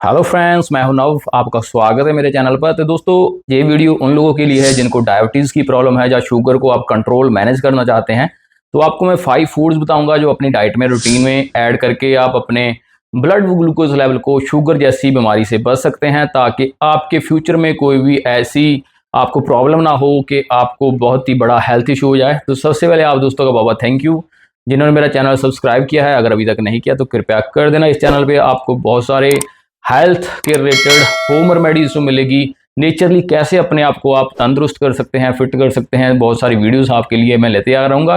Hello friends, मैं हूं नव। आपका स्वागत है मेरे चैनल पर। तो दोस्तों, ये वीडियो उन लोगों के लिए है जिनको डायबिटीज़ की प्रॉब्लम है या शुगर को आप कंट्रोल मैनेज करना चाहते हैं। तो आपको मैं 5 फूड्स बताऊंगा जो अपनी डाइट में रूटीन में ऐड करके आप अपने ब्लड ग्लूकोज लेवल को शुगर जैसी बीमारी से बच सकते हैं, ताकि आपके फ्यूचर में कोई भी ऐसी आपको प्रॉब्लम ना हो कि आपको बहुत ही बड़ा हेल्थ इशू हो जाए। तो सबसे पहले आप दोस्तों का बाबा थैंक यू जिन्होंने मेरा चैनल सब्सक्राइब किया है। अगर अभी तक नहीं किया तो कृपया कर देना। इस चैनल पर आपको बहुत सारे हेल्थ के रिलेटेड होम रेमेडीज तो मिलेगी। नेचरली कैसे अपने आप को आप तंदुरुस्त कर सकते हैं, फिट कर सकते हैं, बहुत सारी वीडियोस आपके लिए मैं लेते आ रहूँगा।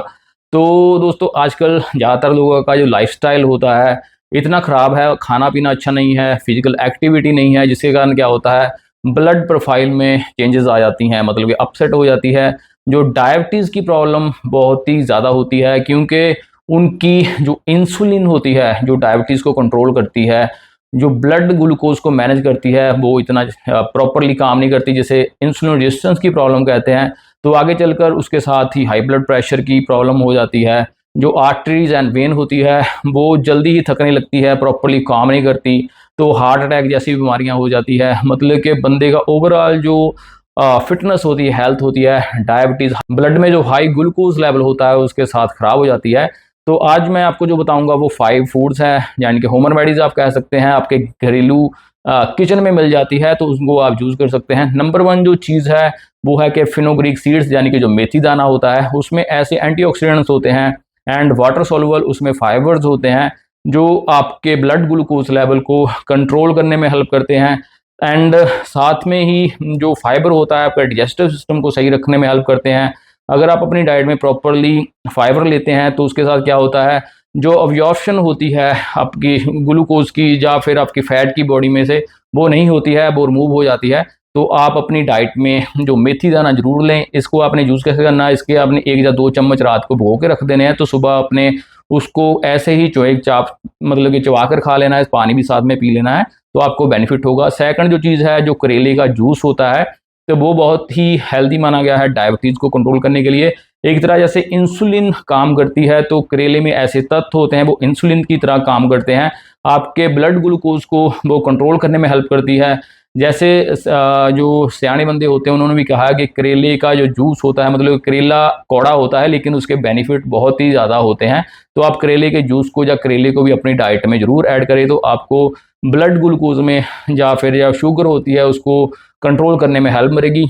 तो दोस्तों, आजकल ज़्यादातर लोगों का जो लाइफस्टाइल होता है इतना ख़राब है, खाना पीना अच्छा नहीं है, फिजिकल एक्टिविटी नहीं है, जिसके कारण क्या होता है, ब्लड प्रोफाइल में चेंजेस आ जाती हैं, मतलब कि अपसेट हो जाती है। जो डायबिटीज़ की प्रॉब्लम बहुत ही ज़्यादा होती है, क्योंकि उनकी जो इंसुलिन होती है जो डायबिटीज़ को कंट्रोल करती है, जो ब्लड ग्लूकोज को मैनेज करती है, वो इतना प्रॉपरली काम नहीं करती, जिसे इंसुलिन रेजिस्टेंस की प्रॉब्लम कहते हैं। तो आगे चलकर उसके साथ ही हाई ब्लड प्रेशर की प्रॉब्लम हो जाती है। जो आर्टरीज एंड वेन होती है वो जल्दी ही थकने लगती है, प्रॉपरली काम नहीं करती। तो हार्ट अटैक जैसी बीमारियां हो जाती है। मतलब कि बंदे का ओवरऑल जो फिटनेस होती है, हेल्थ होती है, डायबिटीज़, ब्लड में जो हाई ग्लूकोज लेवल होता है उसके साथ ख़राब हो जाती है। तो आज मैं आपको जो बताऊंगा वो 5 फूड्स हैं, यानी कि होम रेमेडीज आप कह सकते हैं, आपके घरेलू किचन में मिल जाती है, तो उसको आप यूज़ कर सकते हैं। नंबर 1 जो चीज़ है वो है कि फिनोग्रीक सीड्स, यानी कि जो मेथी दाना होता है उसमें ऐसे एंटीऑक्सीडेंट्स होते हैं एंड वाटर सॉल्युबल उसमें फाइबर्स होते हैं जो आपके ब्लड ग्लूकोज लेवल को कंट्रोल करने में हेल्प करते हैं। एंड साथ में ही जो फाइबर होता है आपका डाइजेस्टिव सिस्टम को सही रखने में हेल्प करते हैं। अगर आप अपनी डाइट में प्रॉपरली फाइबर लेते हैं तो उसके साथ क्या होता है, जो अब्जॉर्प्शन होती है आपकी ग्लूकोज की या फिर आपकी फैट की बॉडी में से, वो नहीं होती है, वो रिमूव हो जाती है। तो आप अपनी डाइट में जो मेथी दाना जरूर लें। इसको आपने यूज़ कैसे करना है, इसके आपने 1 या 2 चम्मच रात को भिगो के रख देने हैं, तो सुबह अपने उसको ऐसे ही चाप मतलब कि चबा कर खा लेना है, पानी भी साथ में पी लेना है, तो आपको बेनिफिट होगा। सेकंड जो चीज़ है, जो करेले का जूस होता है, तो वो बहुत ही हेल्दी माना गया है डायबिटीज़ को कंट्रोल करने के लिए। एक तरह जैसे इंसुलिन काम करती है, तो करेले में ऐसे तत्व होते हैं वो इंसुलिन की तरह काम करते हैं, आपके ब्लड ग्लूकोज को वो कंट्रोल करने में हेल्प करती है। जैसे जो सियाने बंदे होते हैं उन्होंने भी कहा कि करेले का जो जूस होता है, मतलब करेला कौड़ा होता है लेकिन उसके बेनिफिट बहुत ही ज़्यादा होते हैं। तो आप करेले के जूस को या करेले को भी अपनी डाइट में ज़रूर ऐड करें, तो आपको ब्लड ग्लूकोज में या फिर या शुगर होती है उसको कंट्रोल करने में हेल्प मिलेगी।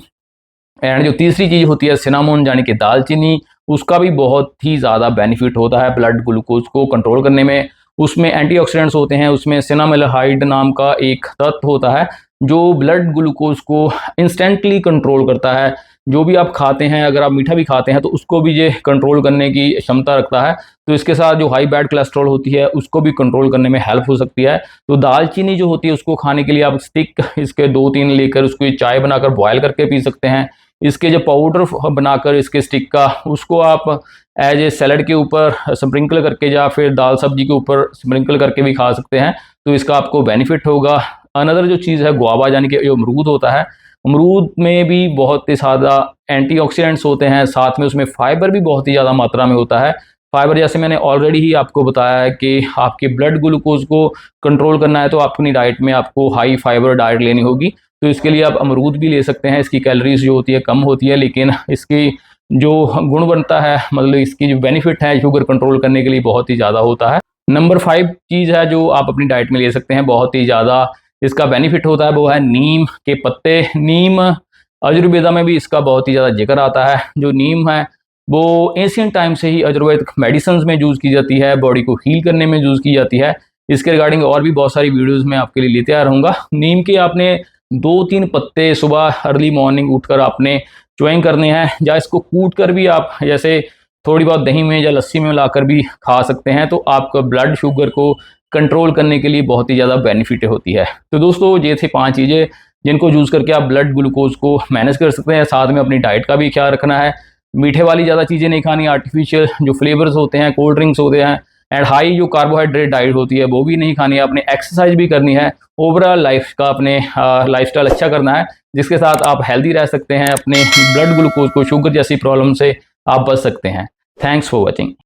एंड जो तीसरी चीज़ होती है सिनामोन, यानी कि दालचीनी, उसका भी बहुत ही ज़्यादा बेनिफिट होता है ब्लड ग्लूकोज को कंट्रोल करने में। उसमें एंटीऑक्सीडेंट्स होते हैं, उसमें सिनामेल्हाइड नाम का एक तत्व होता है जो ब्लड ग्लूकोज को इंस्टेंटली कंट्रोल करता है। जो भी आप खाते हैं, अगर आप मीठा भी खाते हैं तो उसको भी ये कंट्रोल करने की क्षमता रखता है। तो इसके साथ जो हाई बैड कोलेस्ट्रॉल होती है उसको भी कंट्रोल करने में हेल्प हो सकती है। तो दालचीनी जो होती है उसको खाने के लिए आप स्टिक इसके 2-3 लेकर उसको चाय बनाकर बॉयल करके पी सकते हैं। इसके जो पाउडर बनाकर इसके स्टिक का, उसको आप एज ए सैलड के ऊपर स्प्रिंकल करके या फिर दाल सब्जी के ऊपर स्प्रिंकल करके भी खा सकते हैं, तो इसका आपको बेनिफिट होगा। अनदर जो चीज़ है गुआवा, यानी कि जो अमरूद होता है, अमरूद में भी बहुत ही ज़्यादा एंटीऑक्सीडेंट्स होते हैं, साथ में उसमें फाइबर भी बहुत ही ज़्यादा मात्रा में होता है। फाइबर जैसे मैंने ऑलरेडी ही आपको बताया है कि आपके ब्लड ग्लूकोज को कंट्रोल करना है तो अपनी डाइट में आपको हाई फाइबर डाइट लेनी होगी। तो इसके लिए आप अमरूद भी ले सकते हैं। इसकी कैलोरीज जो होती है कम होती है, लेकिन इसकी जो गुण बनता है, मतलब इसकी जो बेनिफिट है शुगर कंट्रोल करने के लिए, बहुत ही ज़्यादा होता है। नंबर 5 चीज़ है जो आप अपनी डाइट में ले सकते हैं, बहुत ही ज़्यादा इसका बेनिफिट होता है, वो है नीम के पत्ते। नीम आयुर्वेदा में भी इसका बहुत ही ज़्यादा जिक्र आता है। जो नीम है वो एशियंट टाइम से ही आयुर्वेदिक मेडिसिन में यूज़ की जाती है, बॉडी को हील करने में यूज़ की जाती है। इसके रिगार्डिंग और भी बहुत सारी वीडियोज़ मैं आपके लिए लेते आ रहूँगा। नीम के आपने 2-3 पत्ते सुबह अर्ली मॉर्निंग उठकर आपने च्युइंग करने हैं, या इसको कूट कर भी आप जैसे थोड़ी बहुत दही में या लस्सी में मिलाकर भी खा सकते हैं, तो आपका ब्लड शुगर को कंट्रोल करने के लिए बहुत ही ज़्यादा बेनिफिट होती है। तो दोस्तों, ये थे 5 चीज़ें जिनको यूज़ करके आप ब्लड ग्लूकोज को मैनेज कर सकते हैं। साथ में अपनी डाइट का भी ख्याल रखना है, मीठे वाली ज़्यादा चीज़ें नहीं खानी, आर्टिफिशियल जो फ्लेवर्स होते हैं, कोल्ड ड्रिंक्स होते हैं, एंड हाई जो कार्बोहाइड्रेट डाइट होती है वो भी नहीं खानी है। आपने एक्सरसाइज भी करनी है, ओवरऑल लाइफ का अपने लाइफस्टाइल अच्छा करना है, जिसके साथ आप हेल्दी रह सकते हैं, अपने ब्लड ग्लूकोज को, शुगर जैसी प्रॉब्लम से आप बच सकते हैं। Thanks for watching.